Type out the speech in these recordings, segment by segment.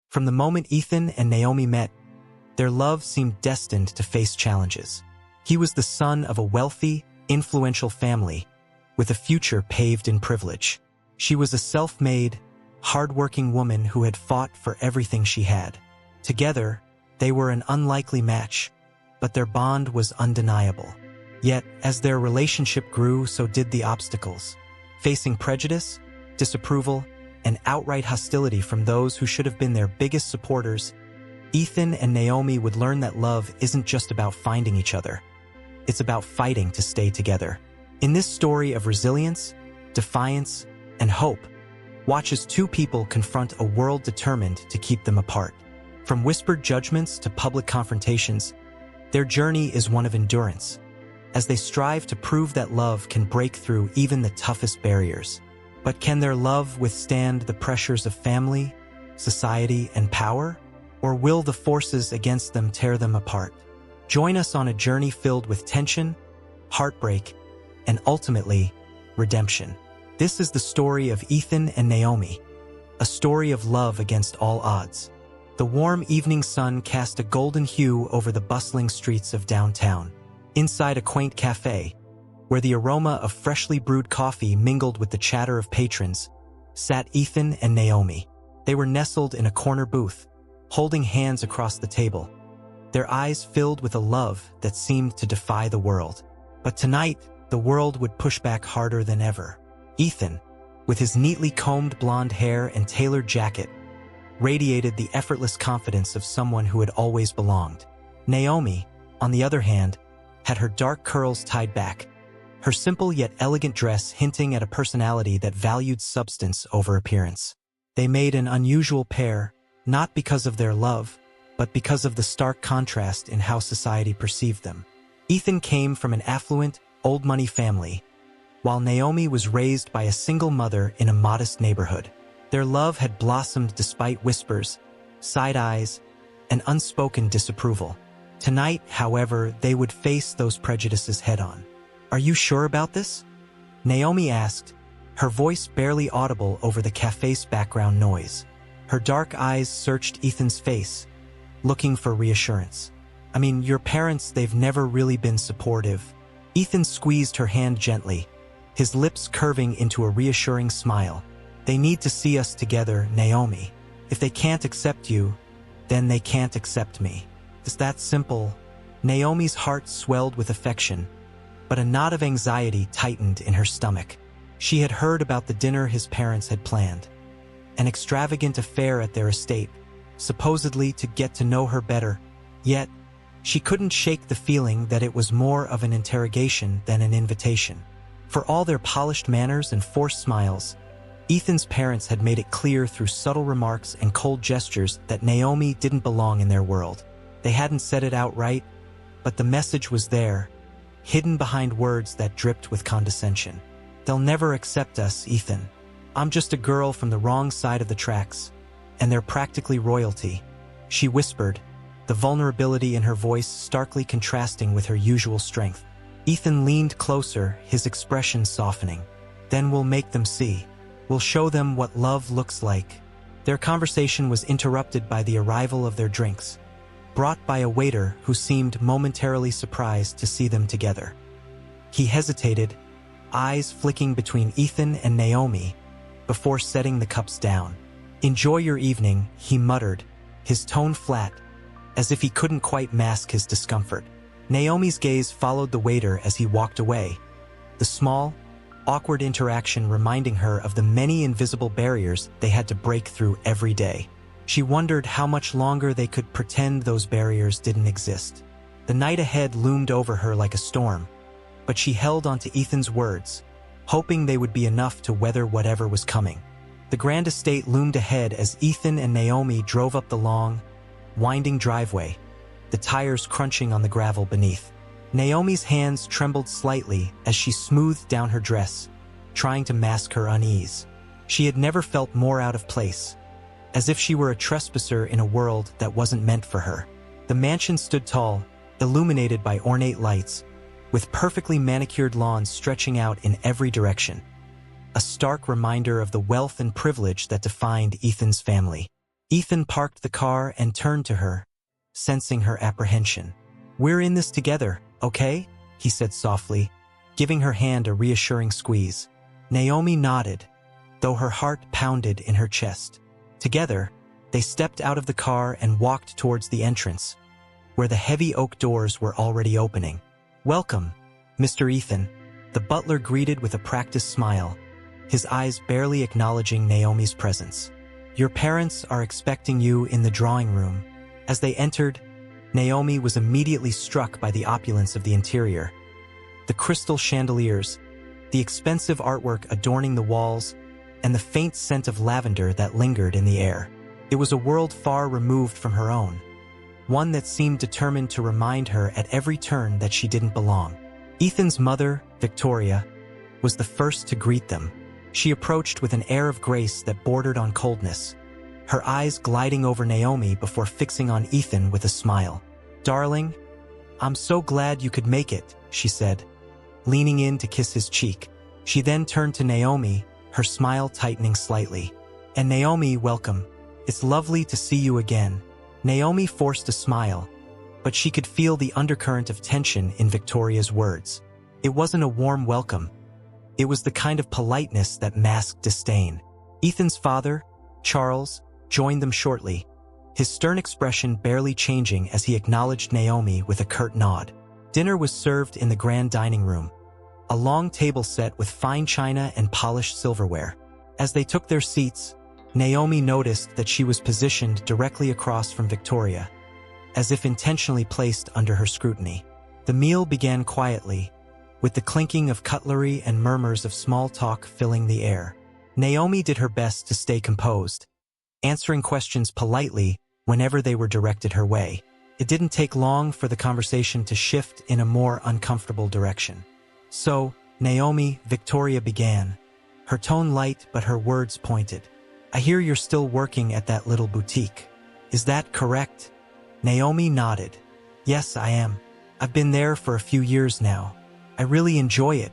From the moment Ethan and Naomi met, their love seemed destined to face challenges. He was the son of a wealthy, influential family, with a future paved in privilege. She was a self-made, hard-working woman who had fought for everything she had. Together, they were an unlikely match, but their bond was undeniable. Yet, as their relationship grew, so did the obstacles. Facing prejudice, disapproval, and outright hostility from those who should have been their biggest supporters, Ethan and Naomi would learn that love isn't just about finding each other. It's about fighting to stay together. In this story of resilience, defiance, and hope, watch as two people confront a world determined to keep them apart. From whispered judgments to public confrontations, their journey is one of endurance, as they strive to prove that love can break through even the toughest barriers. But can their love withstand the pressures of family, society, and power? Or will the forces against them tear them apart? Join us on a journey filled with tension, heartbreak, and ultimately, redemption. This is the story of Ethan and Naomi, a story of love against all odds. The warm evening sun cast a golden hue over the bustling streets of downtown. Inside a quaint cafe, where the aroma of freshly brewed coffee mingled with the chatter of patrons, sat Ethan and Naomi. They were nestled in a corner booth, holding hands across the table, their eyes filled with a love that seemed to defy the world. But tonight, the world would push back harder than ever. Ethan, with his neatly combed blonde hair and tailored jacket, radiated the effortless confidence of someone who had always belonged. Naomi, on the other hand, had her dark curls tied back, her simple yet elegant dress hinting at a personality that valued substance over appearance. They made an unusual pair, not because of their love, but because of the stark contrast in how society perceived them. Ethan came from an affluent, old-money family, while Naomi was raised by a single mother in a modest neighborhood. Their love had blossomed despite whispers, side eyes, and unspoken disapproval. Tonight, however, they would face those prejudices head-on. "Are you sure about this?" Naomi asked, her voice barely audible over the cafe's background noise. Her dark eyes searched Ethan's face, looking for reassurance. "I mean, your parents, they've never really been supportive." Ethan squeezed her hand gently, his lips curving into a reassuring smile. "They need to see us together, Naomi. If they can't accept you, then they can't accept me. It's that simple." Naomi's heart swelled with affection, but a knot of anxiety tightened in her stomach. She had heard about the dinner his parents had planned, an extravagant affair at their estate, supposedly to get to know her better. Yet, she couldn't shake the feeling that it was more of an interrogation than an invitation. For all their polished manners and forced smiles, Ethan's parents had made it clear through subtle remarks and cold gestures that Naomi didn't belong in their world. They hadn't said it outright, but the message was there, hidden behind words that dripped with condescension. "They'll never accept us, Ethan. I'm just a girl from the wrong side of the tracks, and they're practically royalty," she whispered, the vulnerability in her voice starkly contrasting with her usual strength. Ethan leaned closer, his expression softening. "Then we'll make them see. We'll show them what love looks like." Their conversation was interrupted by the arrival of their drinks, brought by a waiter who seemed momentarily surprised to see them together. He hesitated, eyes flicking between Ethan and Naomi, before setting the cups down. "Enjoy your evening," he muttered, his tone flat, as if he couldn't quite mask his discomfort. Naomi's gaze followed the waiter as he walked away, the small, awkward interaction reminding her of the many invisible barriers they had to break through every day. She wondered how much longer they could pretend those barriers didn't exist. The night ahead loomed over her like a storm, but she held onto Ethan's words, hoping they would be enough to weather whatever was coming. The grand estate loomed ahead as Ethan and Naomi drove up the long, winding driveway, the tires crunching on the gravel beneath. Naomi's hands trembled slightly as she smoothed down her dress, trying to mask her unease. She had never felt more out of place, as if she were a trespasser in a world that wasn't meant for her. The mansion stood tall, illuminated by ornate lights, with perfectly manicured lawns stretching out in every direction, a stark reminder of the wealth and privilege that defined Ethan's family. Ethan parked the car and turned to her, sensing her apprehension. "We're in this together, okay?" he said softly, giving her hand a reassuring squeeze. Naomi nodded, though her heart pounded in her chest. Together, they stepped out of the car and walked towards the entrance, where the heavy oak doors were already opening. "Welcome, Mr. Ethan," the butler greeted with a practiced smile, his eyes barely acknowledging Naomi's presence. "Your parents are expecting you in the drawing room." As they entered, Naomi was immediately struck by the opulence of the interior. The crystal chandeliers, the expensive artwork adorning the walls, and the faint scent of lavender that lingered in the air. It was a world far removed from her own, one that seemed determined to remind her at every turn that she didn't belong. Ethan's mother, Victoria, was the first to greet them. She approached with an air of grace that bordered on coldness, her eyes gliding over Naomi before fixing on Ethan with a smile. "Darling, I'm so glad you could make it," she said, leaning in to kiss his cheek. She then turned to Naomi, her smile tightening slightly. "And Naomi, welcome. It's lovely to see you again." Naomi forced a smile, but she could feel the undercurrent of tension in Victoria's words. It wasn't a warm welcome. It was the kind of politeness that masked disdain. Ethan's father, Charles, joined them shortly, his stern expression barely changing as he acknowledged Naomi with a curt nod. Dinner was served in the grand dining room, a long table set with fine china and polished silverware. As they took their seats, Naomi noticed that she was positioned directly across from Victoria, as if intentionally placed under her scrutiny. The meal began quietly, with the clinking of cutlery and murmurs of small talk filling the air. Naomi did her best to stay composed, answering questions politely whenever they were directed her way. It didn't take long for the conversation to shift in a more uncomfortable direction. "So, Naomi," Victoria began, her tone light but her words pointed. "I hear you're still working at that little boutique. Is that correct?" Naomi nodded. "Yes, I am. I've been there for a few years now. I really enjoy it."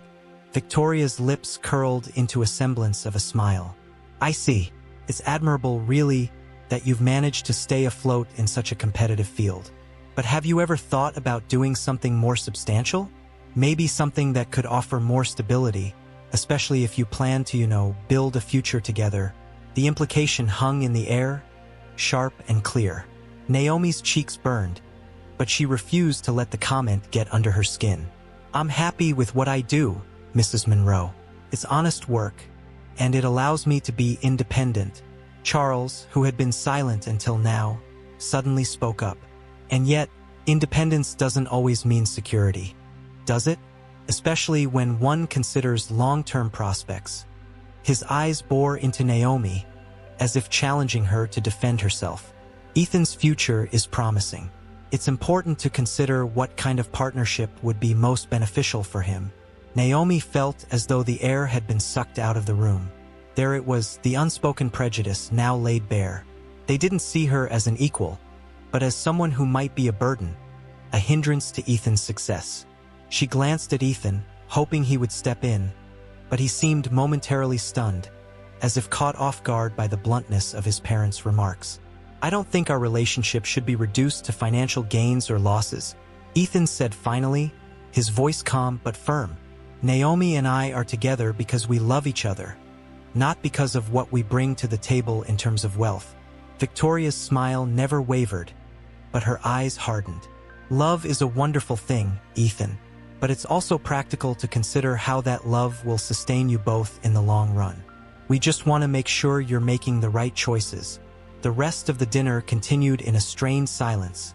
Victoria's lips curled into a semblance of a smile. "I see. It's admirable, really, that you've managed to stay afloat in such a competitive field. But have you ever thought about doing something more substantial? Maybe something that could offer more stability, especially if you plan to, build a future together." The implication hung in the air, sharp and clear. Naomi's cheeks burned, but she refused to let the comment get under her skin. "I'm happy with what I do, Mrs. Monroe. It's honest work, and it allows me to be independent." Charles, who had been silent until now, suddenly spoke up. "And yet, independence doesn't always mean security, does it? Especially when one considers long-term prospects." His eyes bore into Naomi, as if challenging her to defend herself. "Ethan's future is promising. It's important to consider what kind of partnership would be most beneficial for him." Naomi felt as though the air had been sucked out of the room. There it was, the unspoken prejudice now laid bare. They didn't see her as an equal, but as someone who might be a burden, a hindrance to Ethan's success. She glanced at Ethan, hoping he would step in, but he seemed momentarily stunned, as if caught off guard by the bluntness of his parents' remarks. "I don't think our relationship should be reduced to financial gains or losses," Ethan said finally, his voice calm but firm. "Naomi and I are together because we love each other, not because of what we bring to the table in terms of wealth." Victoria's smile never wavered, but her eyes hardened. "Love is a wonderful thing, Ethan, but it's also practical to consider how that love will sustain you both in the long run. We just want to make sure you're making the right choices." The rest of the dinner continued in a strained silence,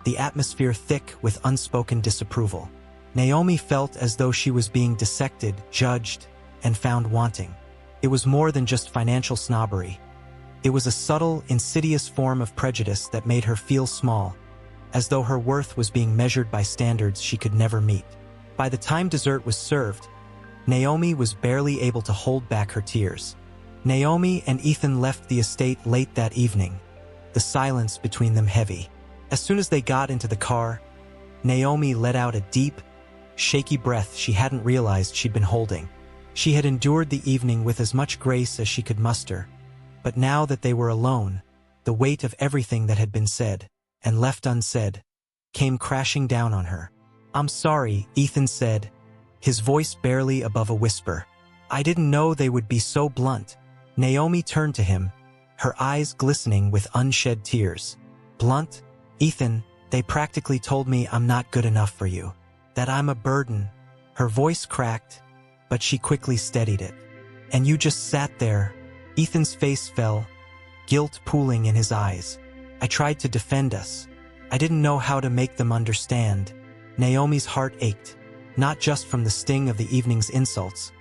the atmosphere thick with unspoken disapproval. Naomi felt as though she was being dissected, judged, and found wanting. It was more than just financial snobbery. It was a subtle, insidious form of prejudice that made her feel small, as though her worth was being measured by standards she could never meet. By the time dessert was served, Naomi was barely able to hold back her tears. Naomi and Ethan left the estate late that evening, the silence between them heavy. As soon as they got into the car, Naomi let out a deep, shaky breath she hadn't realized she'd been holding. She had endured the evening with as much grace as she could muster, but now that they were alone, The weight of everything that had been said, and left unsaid, came crashing down on her. "I'm sorry," Ethan said, his voice barely above a whisper. "I didn't know they would be so blunt." Naomi turned to him, her eyes glistening with unshed tears. "Blunt? Ethan, they practically told me I'm not good enough for you, that I'm a burden." Her voice cracked, but she quickly steadied it. "And you just sat there." Ethan's face fell, guilt pooling in his eyes. "I tried to defend us. I didn't know how to make them understand." Naomi's heart ached, not just from the sting of the evening's insults,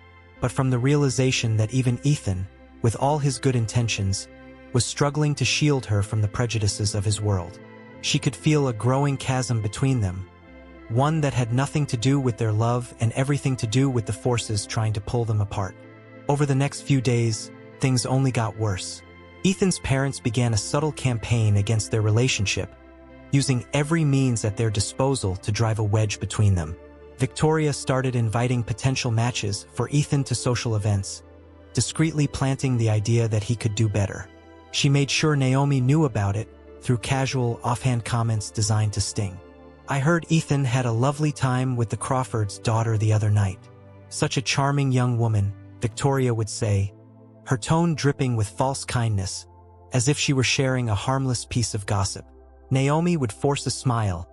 but from the realization that even Ethan, with all his good intentions, was struggling to shield her from the prejudices of his world. She could feel a growing chasm between them, one that had nothing to do with their love and everything to do with the forces trying to pull them apart. Over the next few days, things only got worse. Ethan's parents began a subtle campaign against their relationship, using every means at their disposal to drive a wedge between them. Victoria started inviting potential matches for Ethan to social events, discreetly planting the idea that he could do better. She made sure Naomi knew about it through casual, offhand comments designed to sting. "I heard Ethan had a lovely time with the Crawford's daughter the other night. Such a charming young woman," Victoria would say, her tone dripping with false kindness, as if she were sharing a harmless piece of gossip. Naomi would force a smile,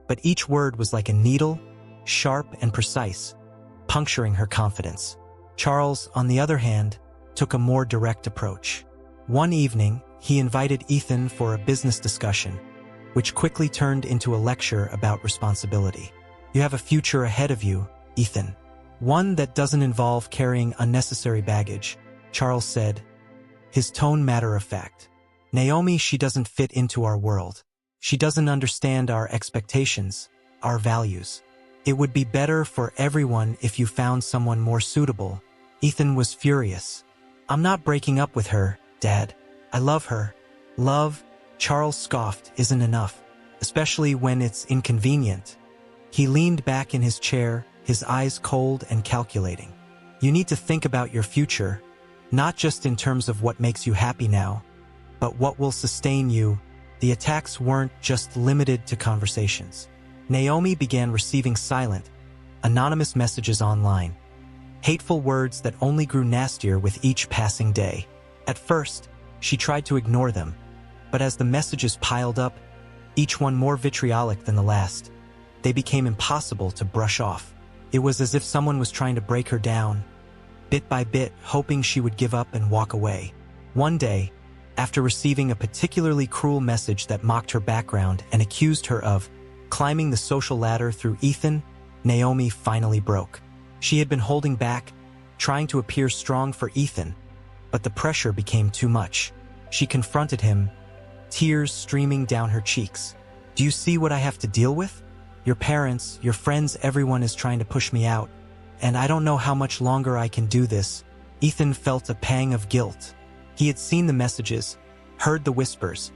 but each word was like a needle, sharp and precise, puncturing her confidence. Charles, on the other hand, took a more direct approach. One evening, he invited Ethan for a business discussion, which quickly turned into a lecture about responsibility. "You have a future ahead of you, Ethan. One that doesn't involve carrying unnecessary baggage," Charles said, his tone matter-of-fact. "Naomi, she doesn't fit into our world. She doesn't understand our expectations, our values. It would be better for everyone if you found someone more suitable." Ethan was furious. "I'm not breaking up with her, Dad. I love her." "Love," Charles scoffed, "isn't enough, especially when it's inconvenient." He leaned back in his chair, his eyes cold and calculating. "You need to think about your future, not just in terms of what makes you happy now, but what will sustain you." The attacks weren't just limited to conversations. Naomi began receiving silent, anonymous messages online, hateful words that only grew nastier with each passing day. At first, she tried to ignore them, but as the messages piled up, each one more vitriolic than the last, they became impossible to brush off. It was as if someone was trying to break her down, bit by bit, hoping she would give up and walk away. One day, after receiving a particularly cruel message that mocked her background and accused her of climbing the social ladder through Ethan, Naomi finally broke. She had been holding back, trying to appear strong for Ethan, but the pressure became too much. She confronted him, tears streaming down her cheeks. "Do you see what I have to deal with? Your parents, your friends, everyone is trying to push me out, and I don't know how much longer I can do this." Ethan felt a pang of guilt. He had seen the messages, heard the whispers,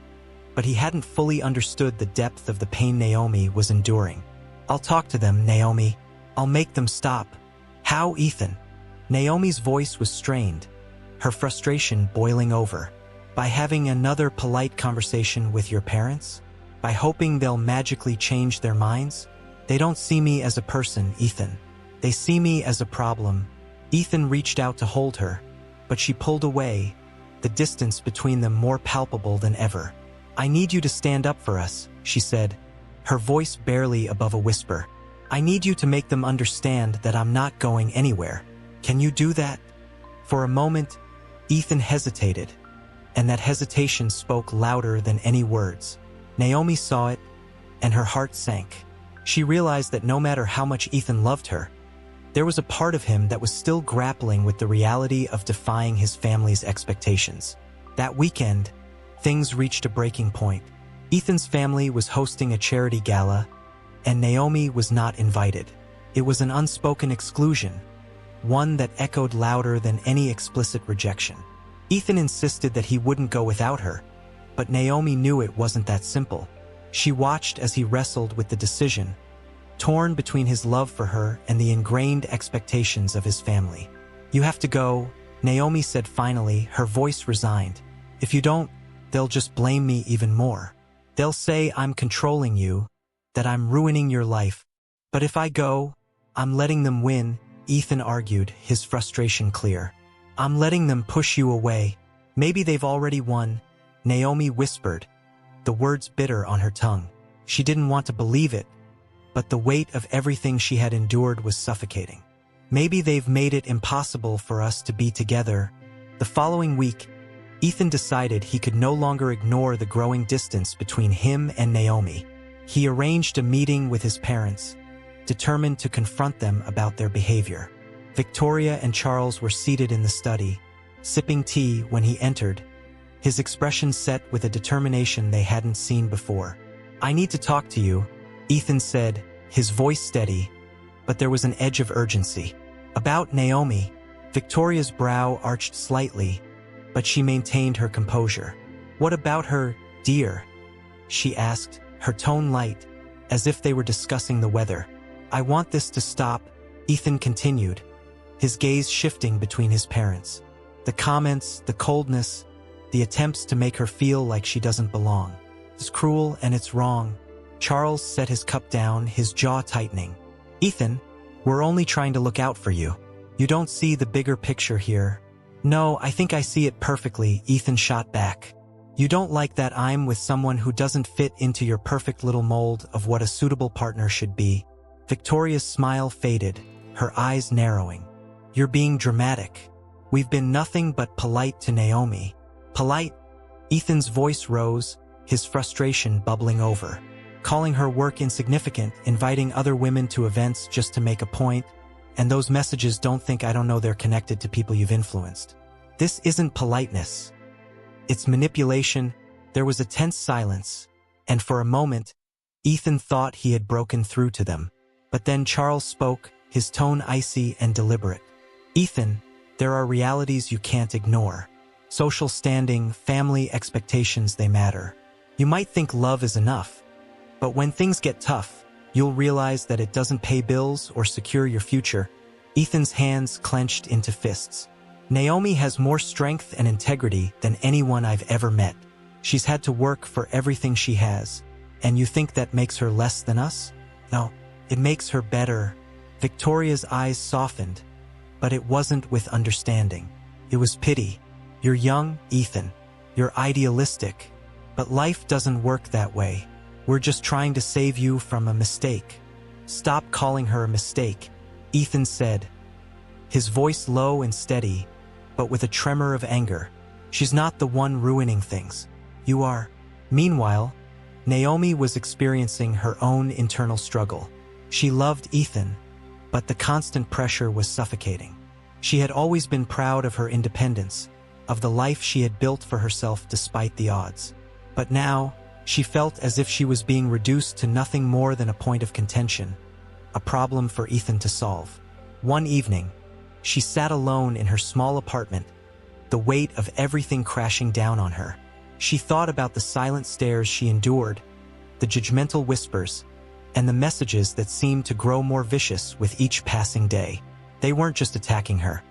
but he hadn't fully understood the depth of the pain Naomi was enduring. "I'll talk to them, Naomi. I'll make them stop." "How, Ethan?" Naomi's voice was strained, her frustration boiling over. "By having another polite conversation with your parents? By hoping they'll magically change their minds? They don't see me as a person, Ethan. They see me as a problem." Ethan reached out to hold her, but she pulled away, the distance between them more palpable than ever. "I need you to stand up for us," she said, her voice barely above a whisper. "I need you to make them understand that I'm not going anywhere. Can you do that?" For a moment, Ethan hesitated, and that hesitation spoke louder than any words. Naomi saw it, and her heart sank. She realized that no matter how much Ethan loved her, there was a part of him that was still grappling with the reality of defying his family's expectations. That weekend, things reached a breaking point. Ethan's family was hosting a charity gala, and Naomi was not invited. It was an unspoken exclusion, one that echoed louder than any explicit rejection. Ethan insisted that he wouldn't go without her, but Naomi knew it wasn't that simple. She watched as he wrestled with the decision, torn between his love for her and the ingrained expectations of his family. "You have to go," Naomi said finally, her voice resigned. "If you don't, they'll just blame me even more. They'll say I'm controlling you, that I'm ruining your life. But if I go, I'm letting them win, Ethan argued, his frustration clear. I'm letting them push you away. Maybe they've already won, Naomi whispered, the words bitter on her tongue. She didn't want to believe it, but the weight of everything she had endured was suffocating. Maybe they've made it impossible for us to be together. The following week, Ethan decided he could no longer ignore the growing distance between him and Naomi. He arranged a meeting with his parents, determined to confront them about their behavior. Victoria and Charles were seated in the study, sipping tea when he entered, his expression set with a determination they hadn't seen before. I need to talk to you, Ethan said, his voice steady, but there was an edge of urgency. About Naomi, Victoria's brow arched slightly, but she maintained her composure. What about her, dear? She asked, her tone light, as if they were discussing the weather. I want this to stop, Ethan continued, his gaze shifting between his parents. The comments, the coldness, the attempts to make her feel like she doesn't belong. It's cruel and it's wrong. Charles set his cup down, his jaw tightening. Ethan, we're only trying to look out for you. You don't see the bigger picture here. No, I think I see it perfectly, Ethan shot back. You don't like that I'm with someone who doesn't fit into your perfect little mold of what a suitable partner should be. Victoria's smile faded, her eyes narrowing. You're being dramatic. We've been nothing but polite to Naomi. Polite? Ethan's voice rose, his frustration bubbling over. Calling her work insignificant, inviting other women to events just to make a point, and those messages don't think I don't know they're connected to people you've influenced. This isn't politeness. It's manipulation. There was a tense silence, and for a moment, Ethan thought he had broken through to them. But then Charles spoke, his tone icy and deliberate. Ethan, there are realities you can't ignore. Social standing, family expectations, they matter. You might think love is enough, but when things get tough, you'll realize that it doesn't pay bills or secure your future. Ethan's hands clenched into fists. Naomi has more strength and integrity than anyone I've ever met. She's had to work for everything she has, and you think that makes her less than us? No, it makes her better. Victoria's eyes softened, but it wasn't with understanding. It was pity. You're young, Ethan. You're idealistic. But life doesn't work that way. We're just trying to save you from a mistake. Stop calling her a mistake, Ethan said, his voice low and steady, but with a tremor of anger. She's not the one ruining things. You are. Meanwhile, Naomi was experiencing her own internal struggle. She loved Ethan, but the constant pressure was suffocating. She had always been proud of her independence, of the life she had built for herself despite the odds. But now, she felt as if she was being reduced to nothing more than a point of contention, a problem for Ethan to solve. One evening, she sat alone in her small apartment, the weight of everything crashing down on her. She thought about the silent stares she endured, the judgmental whispers, and the messages that seemed to grow more vicious with each passing day. They weren't just attacking her.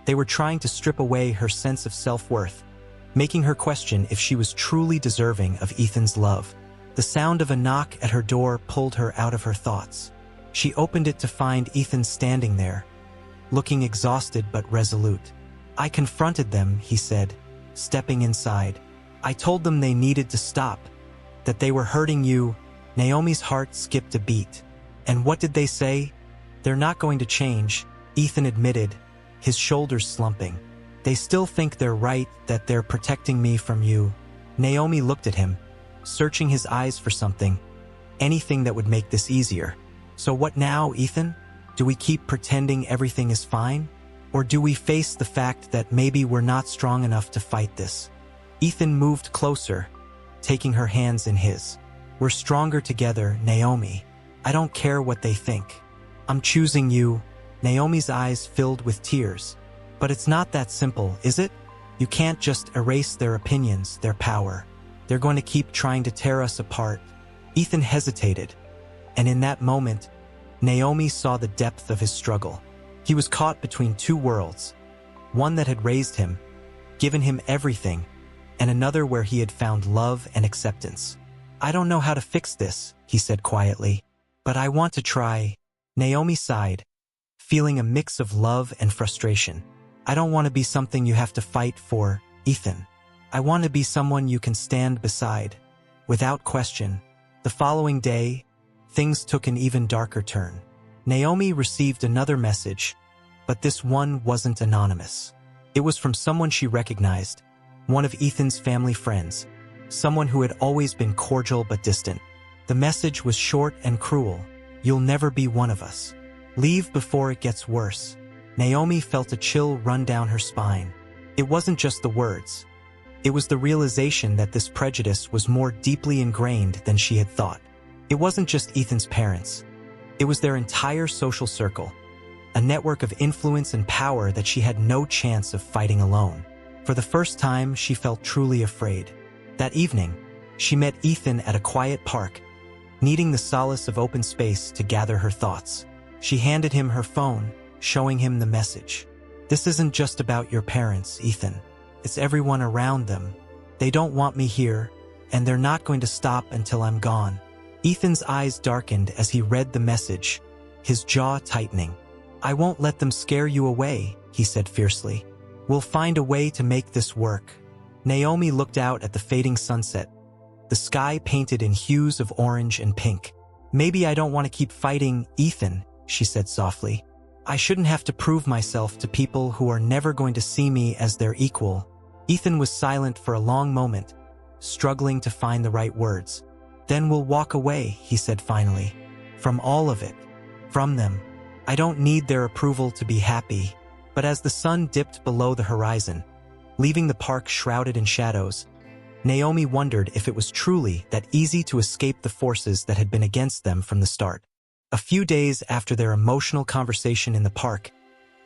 They were trying to strip away her sense of self-worth, making her question if she was truly deserving of Ethan's love. The sound of a knock at her door pulled her out of her thoughts. She opened it to find Ethan standing there, looking exhausted but resolute. I confronted them, he said, stepping inside. I told them they needed to stop, that they were hurting you. Naomi's heart skipped a beat. And what did they say? They're not going to change, Ethan admitted, his shoulders slumping. They still think they're right, that they're protecting me from you. Naomi looked at him, searching his eyes for something, anything that would make this easier. So what now, Ethan? Do we keep pretending everything is fine? Or do we face the fact that maybe we're not strong enough to fight this? Ethan moved closer, taking her hands in his. We're stronger together, Naomi. I don't care what they think. I'm choosing you. Naomi's eyes filled with tears. But it's not that simple, is it? You can't just erase their opinions, their power. They're going to keep trying to tear us apart. Ethan hesitated, and in that moment, Naomi saw the depth of his struggle. He was caught between two worlds, one that had raised him, given him everything, and another where he had found love and acceptance. "I don't know how to fix this," he said quietly, "but I want to try." Naomi sighed, feeling a mix of love and frustration. "I don't want to be something you have to fight for, Ethan. I want to be someone you can stand beside." Without question, the following day, things took an even darker turn. Naomi received another message, but this one wasn't anonymous. It was from someone she recognized, one of Ethan's family friends, someone who had always been cordial but distant. The message was short and cruel. "You'll never be one of us. Leave before it gets worse." Naomi felt a chill run down her spine. It wasn't just the words. It was the realization that this prejudice was more deeply ingrained than she had thought. It wasn't just Ethan's parents. It was their entire social circle, a network of influence and power that she had no chance of fighting alone. For the first time, she felt truly afraid. That evening, she met Ethan at a quiet park, needing the solace of open space to gather her thoughts. She handed him her phone, showing him the message. "This isn't just about your parents, Ethan. It's everyone around them. They don't want me here, and they're not going to stop until I'm gone." Ethan's eyes darkened as he read the message, his jaw tightening. "I won't let them scare you away," he said fiercely. "We'll find a way to make this work." Naomi looked out at the fading sunset, the sky painted in hues of orange and pink. "Maybe I don't want to keep fighting, Ethan," she said softly. "I shouldn't have to prove myself to people who are never going to see me as their equal." Ethan was silent for a long moment, struggling to find the right words. "Then we'll walk away," he said finally. "From all of it. From them. I don't need their approval to be happy." But as the sun dipped below the horizon, leaving the park shrouded in shadows, Naomi wondered if it was truly that easy to escape the forces that had been against them from the start. A few days after their emotional conversation in the park,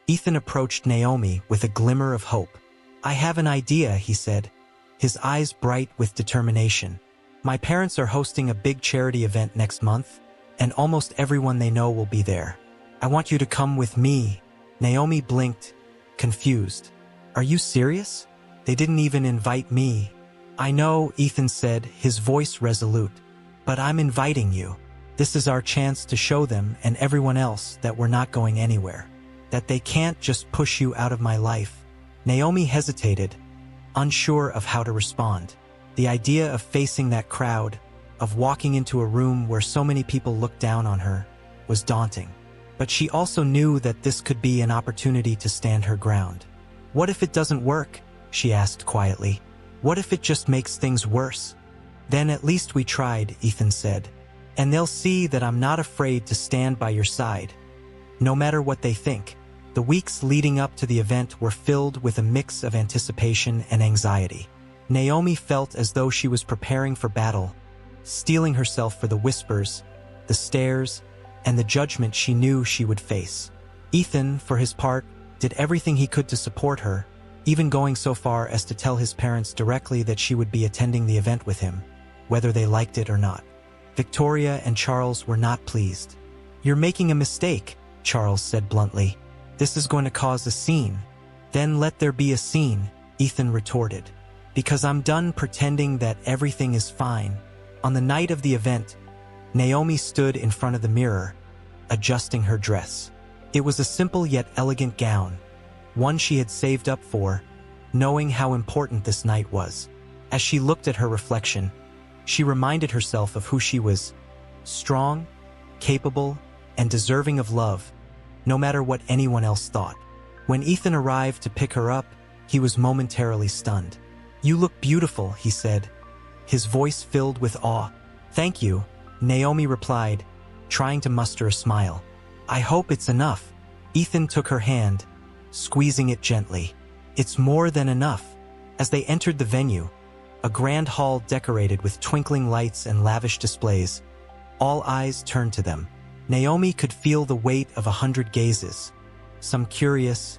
Ethan approached Naomi with a glimmer of hope. "I have an idea," he said, his eyes bright with determination. "My parents are hosting a big charity event next month, and almost everyone they know will be there. I want you to come with me." Naomi blinked, confused. "Are you serious? They didn't even invite me." "I know," Ethan said, his voice resolute, "but I'm inviting you. This is our chance to show them and everyone else that we're not going anywhere, that they can't just push you out of my life." Naomi hesitated, unsure of how to respond. The idea of facing that crowd, of walking into a room where so many people looked down on her, was daunting. But she also knew that this could be an opportunity to stand her ground. "What if it doesn't work?" she asked quietly. "What if it just makes things worse?" "Then at least we tried," Ethan said. "And they'll see that I'm not afraid to stand by your side, no matter what they think." The weeks leading up to the event were filled with a mix of anticipation and anxiety. Naomi felt as though she was preparing for battle, steeling herself for the whispers, the stares, and the judgment she knew she would face. Ethan, for his part, did everything he could to support her, even going so far as to tell his parents directly that she would be attending the event with him, whether they liked it or not. Victoria and Charles were not pleased. "You're making a mistake," Charles said bluntly. "This is going to cause a scene." "Then let there be a scene," Ethan retorted, "because I'm done pretending that everything is fine." On the night of the event, Naomi stood in front of the mirror, adjusting her dress. It was a simple yet elegant gown, one she had saved up for, knowing how important this night was. As she looked at her reflection, she reminded herself of who she was: strong, capable, and deserving of love, no matter what anyone else thought. When Ethan arrived to pick her up, he was momentarily stunned. "You look beautiful," he said, his voice filled with awe. "Thank you," Naomi replied, trying to muster a smile. "I hope it's enough." Ethan took her hand, squeezing it gently. "It's more than enough." As they entered the venue, a grand hall decorated with twinkling lights and lavish displays, all eyes turned to them. Naomi could feel the weight of 100 gazes, some curious,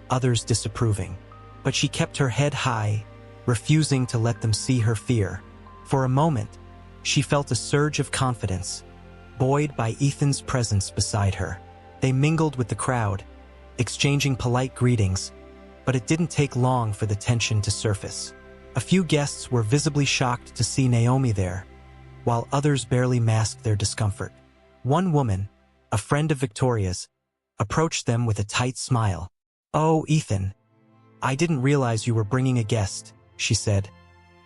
others disapproving. But she kept her head high, refusing to let them see her fear. For a moment, she felt a surge of confidence, buoyed by Ethan's presence beside her. They mingled with the crowd, exchanging polite greetings, but it didn't take long for the tension to surface. A few guests were visibly shocked to see Naomi there, while others barely masked their discomfort. One woman, a friend of Victoria's, approached them with a tight smile. "Oh, Ethan, I didn't realize you were bringing a guest," she said,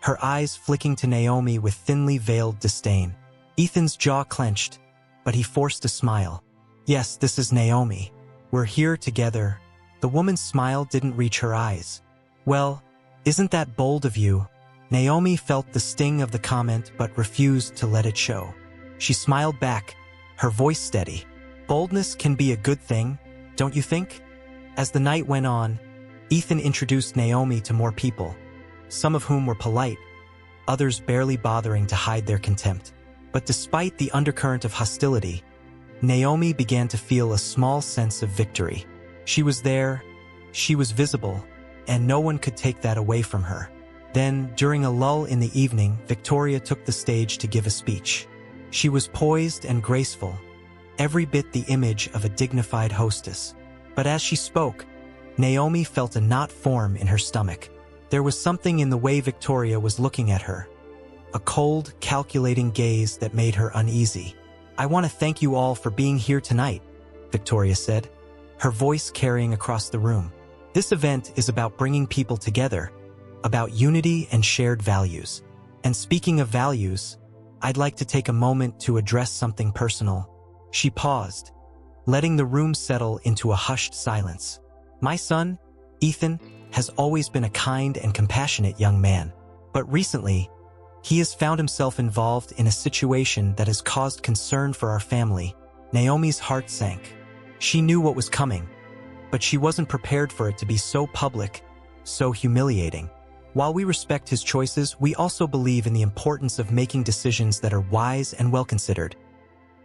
her eyes flicking to Naomi with thinly veiled disdain. Ethan's jaw clenched, but he forced a smile. "Yes, this is Naomi. We're here together." The woman's smile didn't reach her eyes. "Well, isn't that bold of you?" Naomi felt the sting of the comment but refused to let it show. She smiled back, her voice steady. "Boldness can be a good thing, don't you think?" As the night went on, Ethan introduced Naomi to more people, some of whom were polite, others barely bothering to hide their contempt. But despite the undercurrent of hostility, Naomi began to feel a small sense of victory. She was there, she was visible, and no one could take that away from her. Then, during a lull in the evening, Victoria took the stage to give a speech. She was poised and graceful, every bit the image of a dignified hostess. But as she spoke, Naomi felt a knot form in her stomach. There was something in the way Victoria was looking at her, a cold, calculating gaze that made her uneasy. "I want to thank you all for being here tonight," Victoria said, her voice carrying across the room. "This event is about bringing people together, about unity and shared values. And speaking of values, I'd like to take a moment to address something personal." She paused, letting the room settle into a hushed silence. "My son, Ethan, has always been a kind and compassionate young man. But recently, he has found himself involved in a situation that has caused concern for our family." Naomi's heart sank. She knew what was coming, but she wasn't prepared for it to be so public, so humiliating. "While we respect his choices, we also believe in the importance of making decisions that are wise and well-considered,"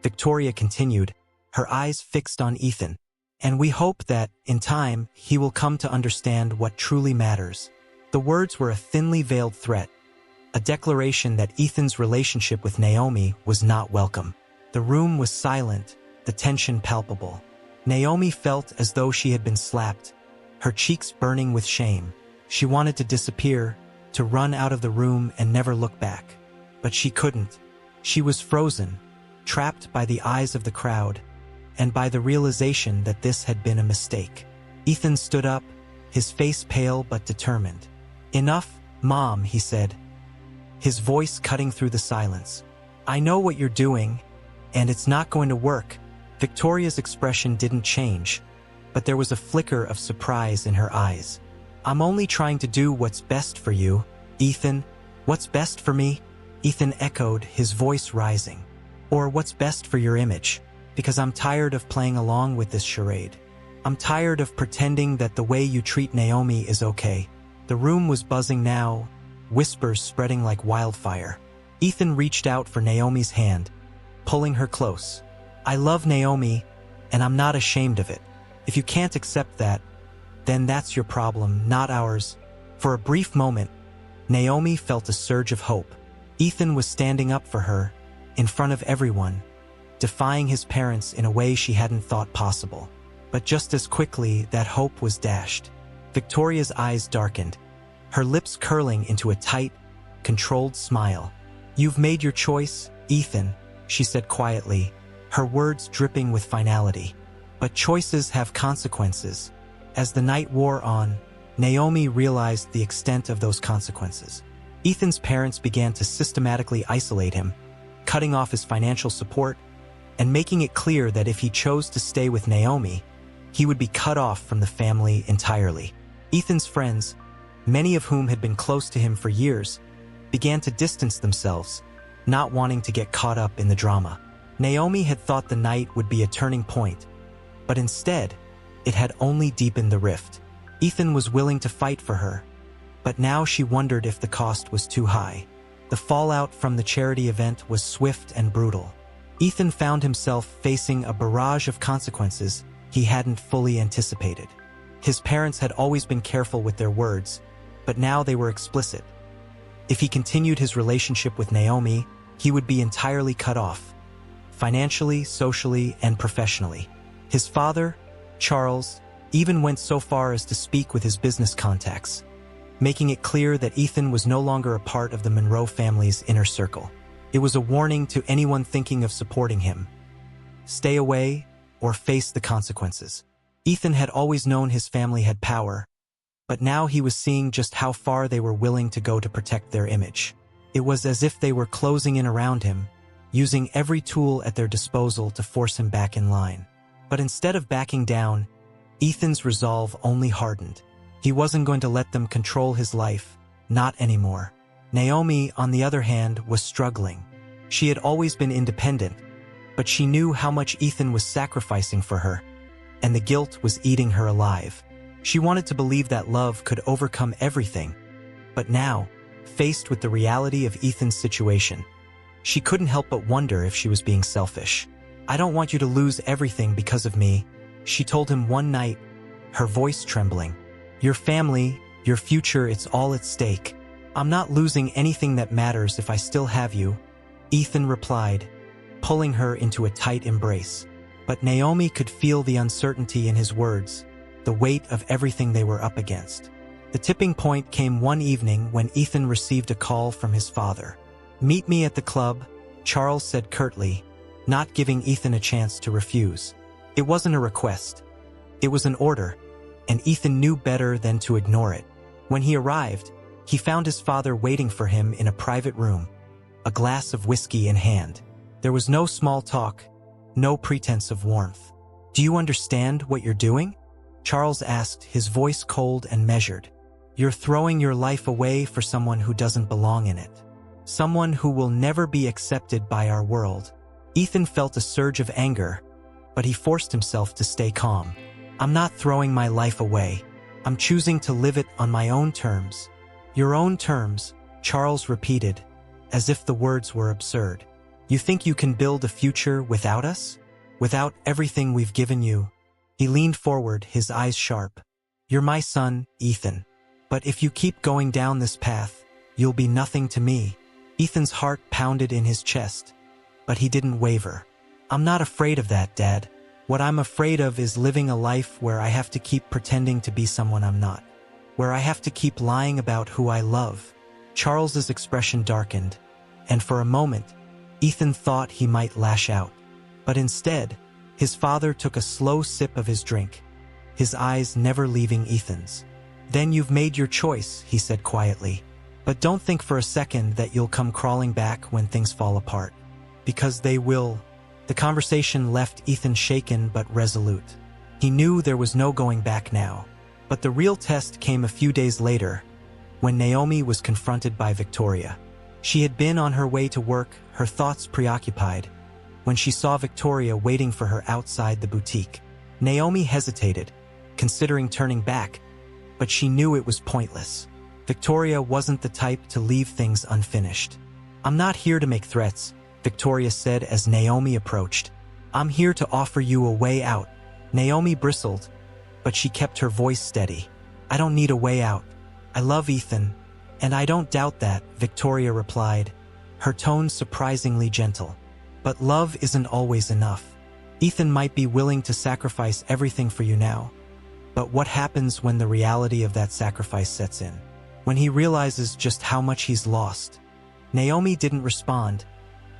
Victoria continued, her eyes fixed on Ethan. "And we hope that, in time, he will come to understand what truly matters." The words were a thinly veiled threat, a declaration that Ethan's relationship with Naomi was not welcome. The room was silent, the tension palpable. Naomi felt as though she had been slapped, her cheeks burning with shame. She wanted to disappear, to run out of the room and never look back. But she couldn't. She was frozen, trapped by the eyes of the crowd, and by the realization that this had been a mistake. Ethan stood up, his face pale but determined. "Enough, Mom," he said, his voice cutting through the silence. "I know what you're doing, and it's not going to work." Victoria's expression didn't change, but there was a flicker of surprise in her eyes. "I'm only trying to do what's best for you, Ethan." "What's best for me?" Ethan echoed, his voice rising. "Or what's best for your image? Because I'm tired of playing along with this charade. I'm tired of pretending that the way you treat Naomi is okay." The room was buzzing now, whispers spreading like wildfire. Ethan reached out for Naomi's hand, pulling her close. "I love Naomi, and I'm not ashamed of it. If you can't accept that, then that's your problem, not ours." For a brief moment, Naomi felt a surge of hope. Ethan was standing up for her, in front of everyone, defying his parents in a way she hadn't thought possible. But just as quickly, that hope was dashed. Victoria's eyes darkened, her lips curling into a tight, controlled smile. "You've made your choice, Ethan," she said quietly, her words dripping with finality. "But choices have consequences." As the night wore on, Naomi realized the extent of those consequences. Ethan's parents began to systematically isolate him, cutting off his financial support, and making it clear that if he chose to stay with Naomi, he would be cut off from the family entirely. Ethan's friends, many of whom had been close to him for years, began to distance themselves, not wanting to get caught up in the drama. Naomi had thought the night would be a turning point, but instead, it had only deepened the rift. Ethan was willing to fight for her, but now she wondered if the cost was too high. The fallout from the charity event was swift and brutal. Ethan found himself facing a barrage of consequences he hadn't fully anticipated. His parents had always been careful with their words, but now they were explicit. If he continued his relationship with Naomi, he would be entirely cut off, financially, socially, and professionally. His father, Charles, even went so far as to speak with his business contacts, making it clear that Ethan was no longer a part of the Monroe family's inner circle. It was a warning to anyone thinking of supporting him. Stay away or face the consequences. Ethan had always known his family had power, but now he was seeing just how far they were willing to go to protect their image. It was as if they were closing in around him, using every tool at their disposal to force him back in line. But instead of backing down, Ethan's resolve only hardened. He wasn't going to let them control his life, not anymore. Naomi, on the other hand, was struggling. She had always been independent, but she knew how much Ethan was sacrificing for her, and the guilt was eating her alive. She wanted to believe that love could overcome everything, but now, faced with the reality of Ethan's situation, she couldn't help but wonder if she was being selfish. "I don't want you to lose everything because of me," she told him one night, her voice trembling. "Your family, your future, it's all at stake. I'm not losing anything that matters if I still have you," Ethan replied, pulling her into a tight embrace. But Naomi could feel the uncertainty in his words, the weight of everything they were up against. The tipping point came one evening when Ethan received a call from his father. "Meet me at the club," Charles said curtly, not giving Ethan a chance to refuse. It wasn't a request. It was an order, and Ethan knew better than to ignore it. When he arrived, he found his father waiting for him in a private room, a glass of whiskey in hand. There was no small talk, no pretense of warmth. "Do you understand what you're doing?" Charles asked, his voice cold and measured. "You're throwing your life away for someone who doesn't belong in it. Someone who will never be accepted by our world." Ethan felt a surge of anger, but he forced himself to stay calm. "I'm not throwing my life away. I'm choosing to live it on my own terms." "Your own terms," Charles repeated, as if the words were absurd. "You think you can build a future without us? Without everything we've given you?" He leaned forward, his eyes sharp. "You're my son, Ethan. But if you keep going down this path, you'll be nothing to me." Ethan's heart pounded in his chest, but he didn't waver. "I'm not afraid of that, Dad. What I'm afraid of is living a life where I have to keep pretending to be someone I'm not. Where I have to keep lying about who I love." Charles's expression darkened, and for a moment, Ethan thought he might lash out. But instead, his father took a slow sip of his drink, his eyes never leaving Ethan's. "Then you've made your choice," he said quietly. "But don't think for a second that you'll come crawling back when things fall apart. Because they will." The conversation left Ethan shaken but resolute. He knew there was no going back now. But the real test came a few days later, when Naomi was confronted by Victoria. She had been on her way to work, her thoughts preoccupied, when she saw Victoria waiting for her outside the boutique. Naomi hesitated, considering turning back, but she knew it was pointless. Victoria wasn't the type to leave things unfinished. "I'm not here to make threats," Victoria said as Naomi approached. "I'm here to offer you a way out." Naomi bristled, but she kept her voice steady. "I don't need a way out. I love Ethan, and I don't doubt that," Victoria replied, her tone surprisingly gentle. "But love isn't always enough. Ethan might be willing to sacrifice everything for you now. But what happens when the reality of that sacrifice sets in? When he realizes just how much he's lost?" Naomi didn't respond,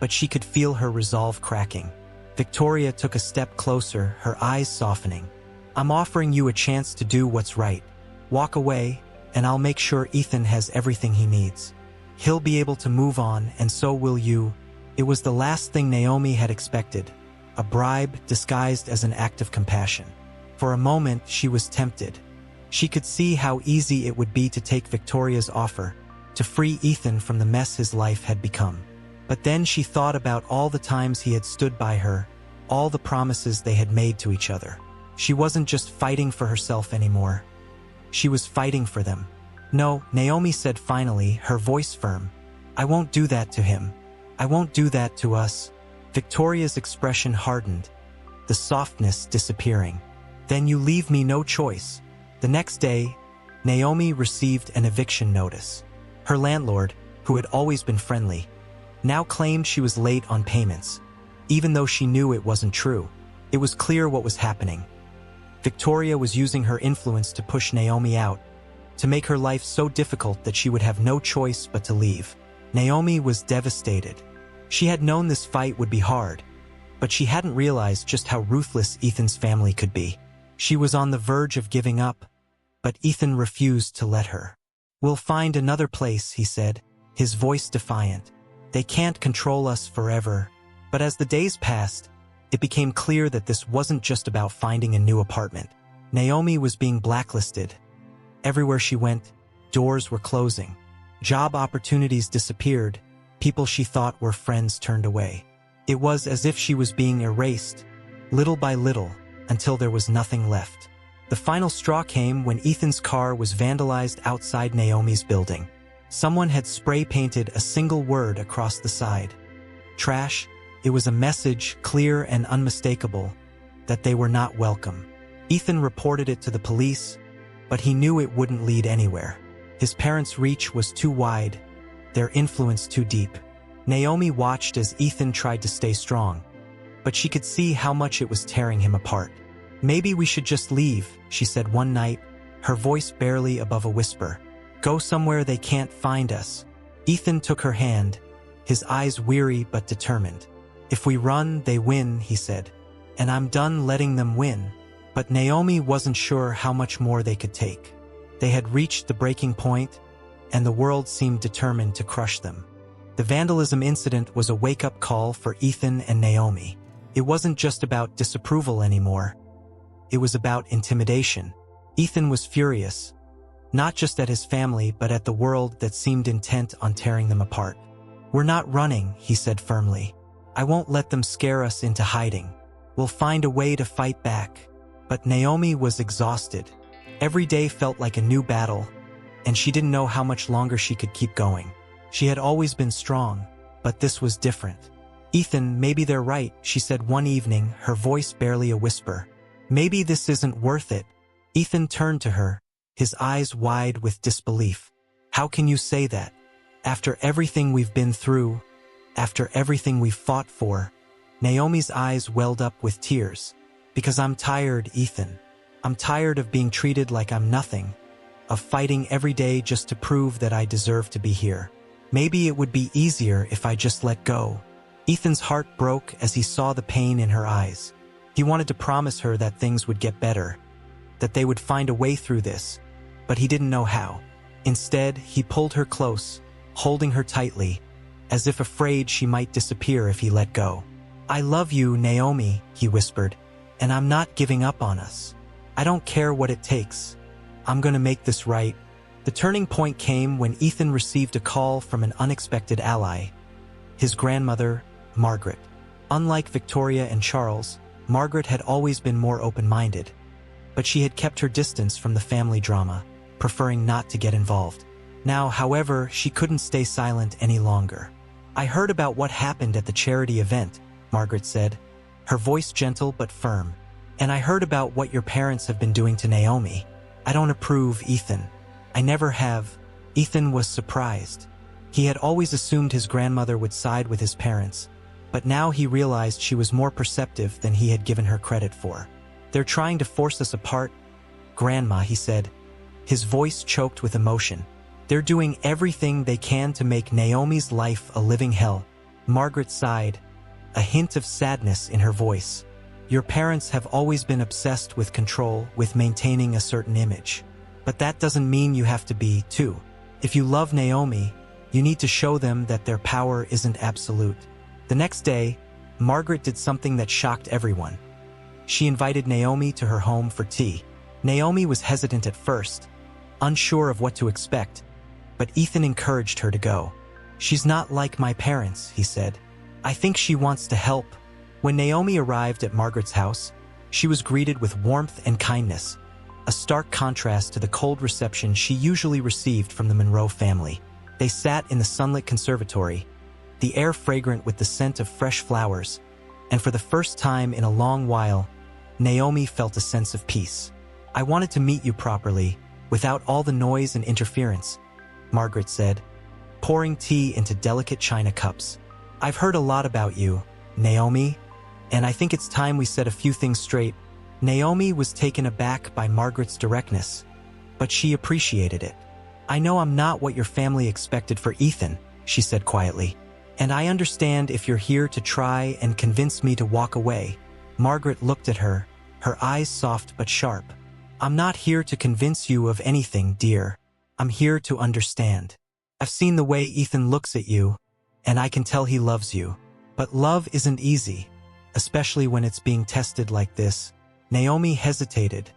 but she could feel her resolve cracking. Victoria took a step closer, her eyes softening. "I'm offering you a chance to do what's right. Walk away, and I'll make sure Ethan has everything he needs. He'll be able to move on, and so will you." It was the last thing Naomi had expected, a bribe disguised as an act of compassion. For a moment, she was tempted. She could see how easy it would be to take Victoria's offer, to free Ethan from the mess his life had become. But then she thought about all the times he had stood by her, all the promises they had made to each other. She wasn't just fighting for herself anymore. She was fighting for them. "No," Naomi said finally, her voice firm. "I won't do that to him. I won't do that to us." Victoria's expression hardened, the softness disappearing. "Then you leave me no choice." The next day, Naomi received an eviction notice. Her landlord, who had always been friendly, now claimed she was late on payments. Even though she knew it wasn't true, it was clear what was happening. Victoria was using her influence to push Naomi out, to make her life so difficult that she would have no choice but to leave. Naomi was devastated. She had known this fight would be hard, but she hadn't realized just how ruthless Ethan's family could be. She was on the verge of giving up, but Ethan refused to let her. "We'll find another place," he said, his voice defiant. "They can't control us forever." But as the days passed, it became clear that this wasn't just about finding a new apartment. Naomi was being blacklisted. Everywhere she went, doors were closing. Job opportunities disappeared. People she thought were friends turned away. It was as if she was being erased, little by little, until there was nothing left. The final straw came when Ethan's car was vandalized outside Naomi's building. Someone had spray-painted a single word across the side. Trash. It was a message, clear and unmistakable, that they were not welcome. Ethan reported it to the police, but he knew it wouldn't lead anywhere. His parents' reach was too wide, their influence too deep. Naomi watched as Ethan tried to stay strong, but she could see how much it was tearing him apart. "Maybe we should just leave," she said one night, her voice barely above a whisper. "Go somewhere they can't find us." Ethan took her hand, his eyes weary but determined. "If we run, they win," he said, "and I'm done letting them win." But Naomi wasn't sure how much more they could take. They had reached the breaking point, and the world seemed determined to crush them. The vandalism incident was a wake-up call for Ethan and Naomi. It wasn't just about disapproval anymore. It was about intimidation. Ethan was furious, not just at his family but at the world that seemed intent on tearing them apart. "We're not running," he said firmly. "I won't let them scare us into hiding. We'll find a way to fight back." But Naomi was exhausted. Every day felt like a new battle, and she didn't know how much longer she could keep going. She had always been strong, but this was different. "Ethan, maybe they're right," she said one evening, her voice barely a whisper. "Maybe this isn't worth it." Ethan turned to her, his eyes wide with disbelief. "How can you say that? After everything we've been through, after everything we've fought for?" Naomi's eyes welled up with tears. "Because I'm tired, Ethan. I'm tired of being treated like I'm nothing, of fighting every day just to prove that I deserve to be here. Maybe it would be easier if I just let go." Ethan's heart broke as he saw the pain in her eyes. He wanted to promise her that things would get better, that they would find a way through this, but he didn't know how. Instead, he pulled her close, holding her tightly, as if afraid she might disappear if he let go. "I love you, Naomi," he whispered, "and I'm not giving up on us. I don't care what it takes. I'm gonna make this right." The turning point came when Ethan received a call from an unexpected ally, his grandmother, Margaret. Unlike Victoria and Charles, Margaret had always been more open-minded, but she had kept her distance from the family drama, preferring not to get involved. Now, however, she couldn't stay silent any longer. "I heard about what happened at the charity event," Margaret said, her voice gentle but firm. "And I heard about what your parents have been doing to Naomi. I don't approve, Ethan. I never have." Ethan was surprised. He had always assumed his grandmother would side with his parents, but now he realized she was more perceptive than he had given her credit for. "They're trying to force us apart, Grandma," he said, his voice choked with emotion. "They're doing everything they can to make Naomi's life a living hell." Margaret sighed, a hint of sadness in her voice. "Your parents have always been obsessed with control, with maintaining a certain image. But that doesn't mean you have to be, too. If you love Naomi, you need to show them that their power isn't absolute." The next day, Margaret did something that shocked everyone. She invited Naomi to her home for tea. Naomi was hesitant at first, unsure of what to expect, but Ethan encouraged her to go. "She's not like my parents," he said. "I think she wants to help." When Naomi arrived at Margaret's house, she was greeted with warmth and kindness, a stark contrast to the cold reception she usually received from the Monroe family. They sat in the sunlit conservatory, the air fragrant with the scent of fresh flowers, and for the first time in a long while, Naomi felt a sense of peace. "I wanted to meet you properly, without all the noise and interference," Margaret said, pouring tea into delicate china cups. "I've heard a lot about you, Naomi, and I think it's time we set a few things straight." Naomi was taken aback by Margaret's directness. but she appreciated it. "I know I'm not what your family expected for Ethan," she said quietly. "And I understand if you're here to try and convince me to walk away." Margaret looked at her, her eyes soft but sharp. "I'm not here to convince you of anything, dear. I'm here to understand. I've seen the way Ethan looks at you, and I can tell he loves you. But love isn't easy, especially when it's being tested like this." Naomi hesitated,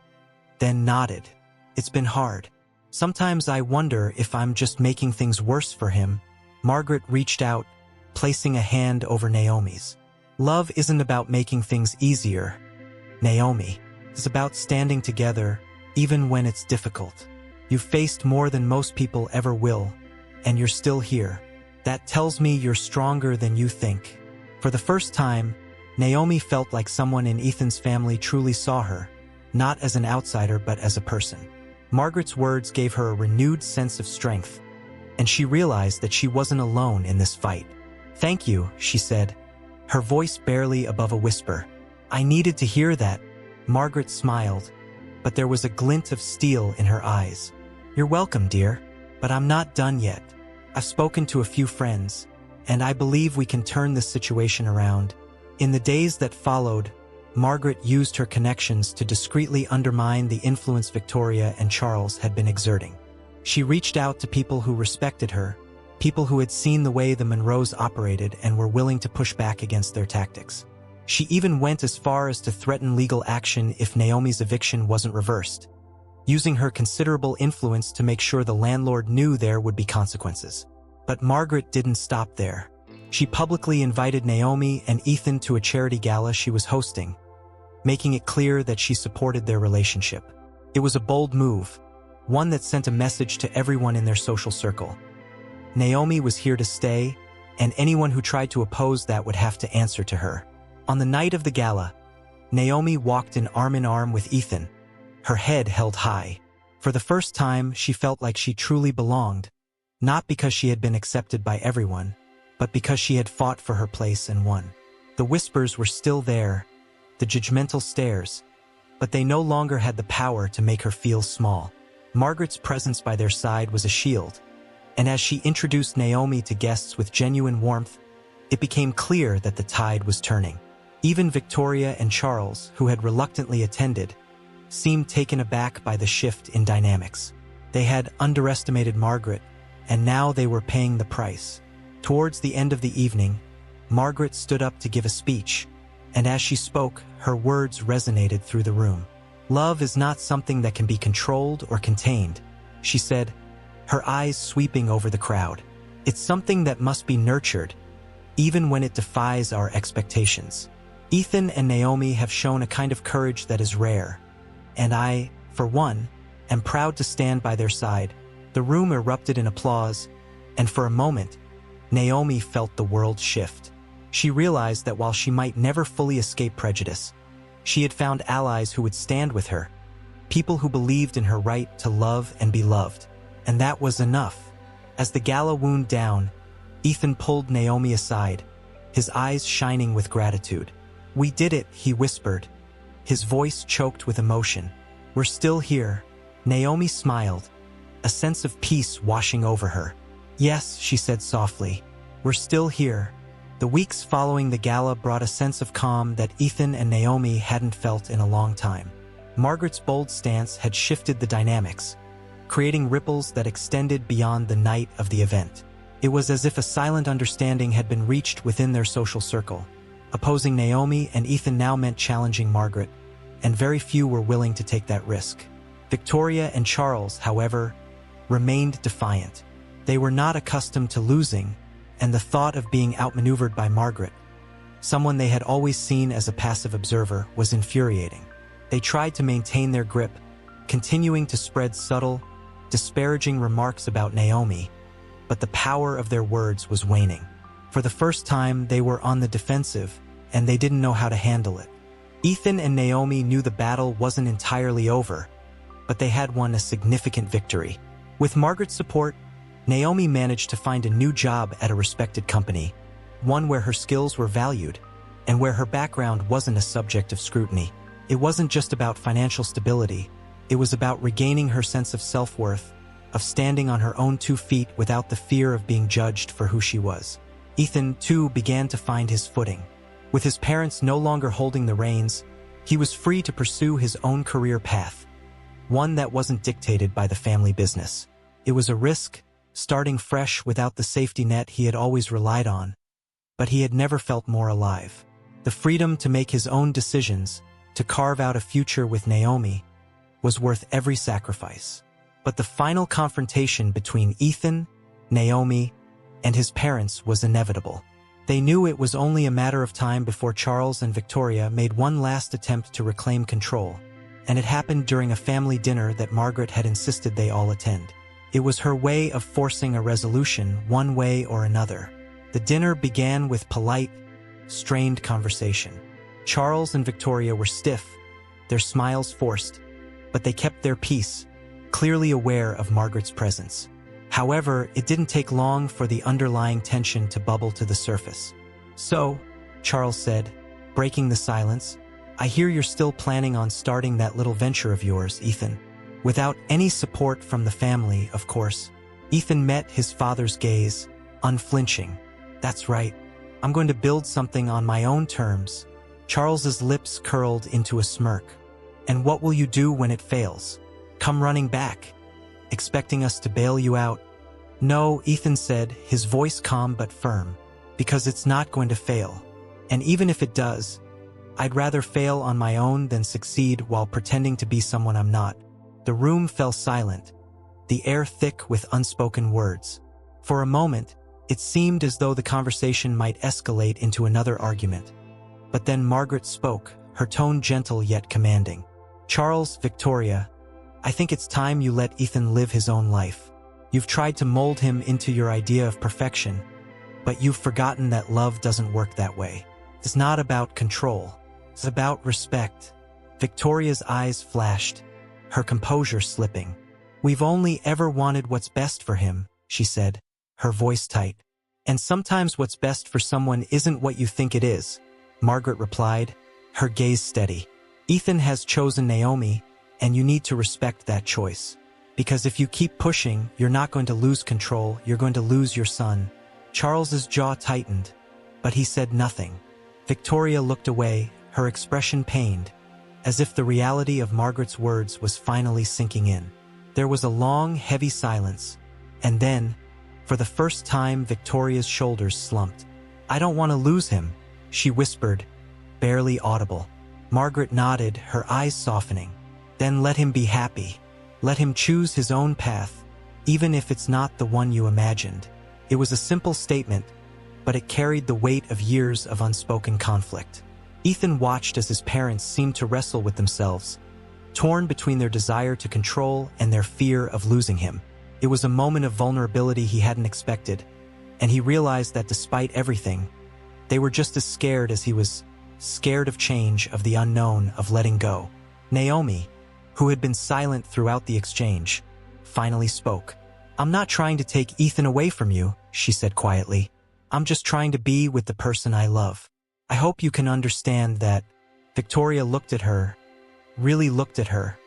then nodded. "It's been hard. Sometimes I wonder if I'm just making things worse for him." Margaret reached out, placing a hand over Naomi's. "Love isn't about making things easier, Naomi. It's about standing together, even when it's difficult. You've faced more than most people ever will, and you're still here. That tells me you're stronger than you think." For the first time, Naomi felt like someone in Ethan's family truly saw her, not as an outsider but as a person. Margaret's words gave her a renewed sense of strength, and she realized that she wasn't alone in this fight. "Thank you," she said, her voice barely above a whisper. "I needed to hear that." Margaret smiled, but there was a glint of steel in her eyes. "You're welcome, dear, but I'm not done yet. I've spoken to a few friends, and I believe we can turn this situation around." In the days that followed, Margaret used her connections to discreetly undermine the influence Victoria and Charles had been exerting. She reached out to people who respected her, people who had seen the way the Monroes operated and were willing to push back against their tactics. She even went as far as to threaten legal action if Naomi's eviction wasn't reversed, using her considerable influence to make sure the landlord knew there would be consequences. But Margaret didn't stop there. She publicly invited Naomi and Ethan to a charity gala she was hosting, making it clear that she supported their relationship. It was a bold move, one that sent a message to everyone in their social circle. Naomi was here to stay, and anyone who tried to oppose that would have to answer to her. On the night of the gala, Naomi walked in arm with Ethan, her head held high. For the first time, she felt like she truly belonged, not because she had been accepted by everyone, but because she had fought for her place and won. The whispers were still there, the judgmental stares, but they no longer had the power to make her feel small. Margaret's presence by their side was a shield, and as she introduced Naomi to guests with genuine warmth, it became clear that the tide was turning. Even Victoria and Charles, who had reluctantly attended, seemed taken aback by the shift in dynamics. They had underestimated Margaret, and now they were paying the price. Towards the end of the evening, Margaret stood up to give a speech, and as she spoke, her words resonated through the room. "Love is not something that can be controlled or contained," she said, her eyes sweeping over the crowd. "It's something that must be nurtured, even when it defies our expectations. Ethan and Naomi have shown a kind of courage that is rare, and I, for one, am proud to stand by their side." The room erupted in applause, and for a moment, Naomi felt the world shift. She realized that while she might never fully escape prejudice, she had found allies who would stand with her, people who believed in her right to love and be loved. And that was enough. As the gala wound down, Ethan pulled Naomi aside, his eyes shining with gratitude. "We did it," he whispered, his voice choked with emotion. "We're still here." Naomi smiled, a sense of peace washing over her. "Yes," she said softly, "we're still here." The weeks following the gala brought a sense of calm that Ethan and Naomi hadn't felt in a long time. Margaret's bold stance had shifted the dynamics, creating ripples that extended beyond the night of the event. It was as if a silent understanding had been reached within their social circle. Opposing Naomi and Ethan now meant challenging Margaret, and very few were willing to take that risk. Victoria and Charles, however, remained defiant. They were not accustomed to losing, and the thought of being outmaneuvered by Margaret, someone they had always seen as a passive observer, was infuriating. They tried to maintain their grip, continuing to spread subtle, disparaging remarks about Naomi, but the power of their words was waning. For the first time, they were on the defensive, and they didn't know how to handle it. Ethan and Naomi knew the battle wasn't entirely over, but they had won a significant victory. With Margaret's support, Naomi managed to find a new job at a respected company, one where her skills were valued, and where her background wasn't a subject of scrutiny. It wasn't just about financial stability, It was about regaining her sense of self-worth, of standing on her own 2 feet without the fear of being judged for who she was. Ethan, too, began to find his footing. With his parents no longer holding the reins, he was free to pursue his own career path, one that wasn't dictated by the family business. It was a risk, starting fresh without the safety net he had always relied on, but he had never felt more alive. The freedom to make his own decisions, to carve out a future with Naomi, was worth every sacrifice. But the final confrontation between Ethan, Naomi, and his parents was inevitable. They knew it was only a matter of time before Charles and Victoria made one last attempt to reclaim control, and it happened during a family dinner that Margaret had insisted they all attend. It was her way of forcing a resolution one way or another. The dinner began with polite, strained conversation. Charles and Victoria were stiff, their smiles forced, but they kept their peace, clearly aware of Margaret's presence. However, it didn't take long for the underlying tension to bubble to the surface. "So," Charles said, breaking the silence, "I hear you're still planning on starting that little venture of yours, Ethan." Without any support from the family, of course, Ethan met his father's gaze, unflinching. "That's right. I'm going to build something on my own terms." Charles's lips curled into a smirk. "And what will you do when it fails? Come running back, expecting us to bail you out?" "No," Ethan said, his voice calm but firm, "because it's not going to fail. And even if it does, I'd rather fail on my own than succeed while pretending to be someone I'm not." The room fell silent, the air thick with unspoken words. For a moment, it seemed as though the conversation might escalate into another argument. But then Margaret spoke, her tone gentle yet commanding. "Charles, Victoria, I think it's time you let Ethan live his own life. You've tried to mold him into your idea of perfection, but you've forgotten that love doesn't work that way. It's not about control. It's about respect." Victoria's eyes flashed, her composure slipping. "We've only ever wanted what's best for him," she said, her voice tight. "And sometimes what's best for someone isn't what you think it is," Margaret replied, her gaze steady. "Ethan has chosen Naomi, and you need to respect that choice. Because if you keep pushing, you're not going to lose control, you're going to lose your son." Charles's jaw tightened, but he said nothing. Victoria looked away, her expression pained, as if the reality of Margaret's words was finally sinking in. There was a long, heavy silence, and then, for the first time, Victoria's shoulders slumped. "I don't want to lose him," she whispered, barely audible. Margaret nodded, her eyes softening. "Then let him be happy. Let him choose his own path, even if it's not the one you imagined." It was a simple statement, but it carried the weight of years of unspoken conflict. Ethan watched as his parents seemed to wrestle with themselves, torn between their desire to control and their fear of losing him. It was a moment of vulnerability he hadn't expected, and he realized that despite everything, they were just as scared as he was, scared of change, of the unknown, of letting go. Naomi, who had been silent throughout the exchange, finally spoke. "I'm not trying to take Ethan away from you," she said quietly. "I'm just trying to be with the person I love. I hope you can understand that." Victoria looked at her, really looked at her,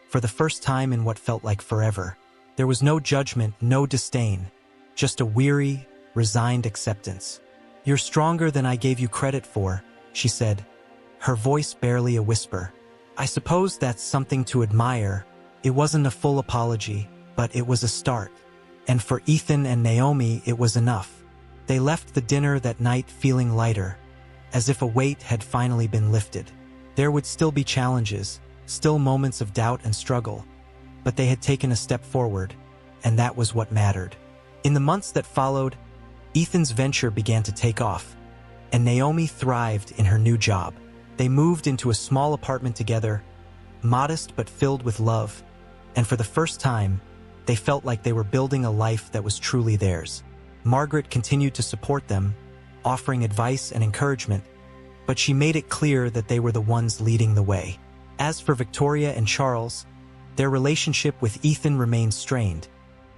for the first time in what felt like forever. There was no judgment, no disdain, just a weary, resigned acceptance. "You're stronger than I gave you credit for," she said, her voice barely a whisper. "I suppose that's something to admire." It wasn't a full apology, but it was a start. And for Ethan and Naomi, it was enough. They left the dinner that night feeling lighter, as if a weight had finally been lifted. There would still be challenges, still moments of doubt and struggle, but they had taken a step forward, and that was what mattered. In the months that followed, Ethan's venture began to take off, and Naomi thrived in her new job. They moved into a small apartment together, modest but filled with love, and for the first time, they felt like they were building a life that was truly theirs. Margaret continued to support them, offering advice and encouragement, but she made it clear that they were the ones leading the way. As for Victoria and Charles, their relationship with Ethan remained strained,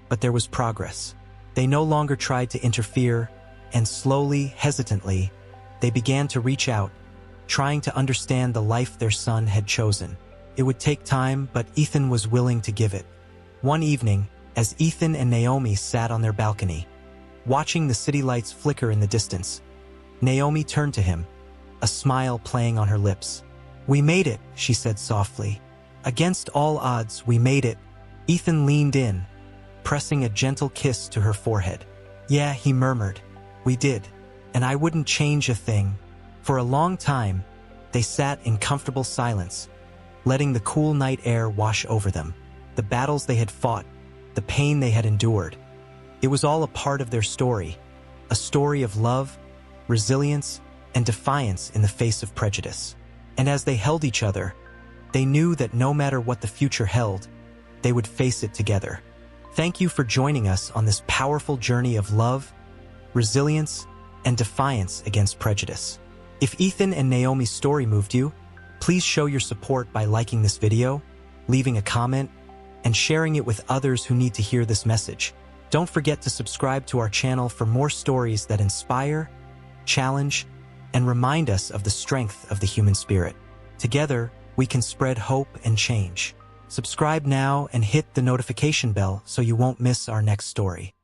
but there was progress. They no longer tried to interfere, and slowly, hesitantly, they began to reach out, trying to understand the life their son had chosen. It would take time, but Ethan was willing to give it. One evening, as Ethan and Naomi sat on their balcony, watching the city lights flicker in the distance, Naomi turned to him, a smile playing on her lips. "We made it," she said softly. "Against all odds, we made it." Ethan leaned in, pressing a gentle kiss to her forehead. "Yeah," he murmured, "we did. And I wouldn't change a thing." For a long time, they sat in comfortable silence, letting the cool night air wash over them. The battles they had fought, the pain they had endured. It was all a part of their story, a story of love, resilience, and defiance in the face of prejudice. And as they held each other, they knew that no matter what the future held, they would face it together. Thank you for joining us on this powerful journey of love, resilience, and defiance against prejudice. If Ethan and Naomi's story moved you, please show your support by liking this video, leaving a comment, and sharing it with others who need to hear this message. Don't forget to subscribe to our channel for more stories that inspire, challenge, and remind us of the strength of the human spirit. Together, we can spread hope and change. Subscribe now and hit the notification bell so you won't miss our next story.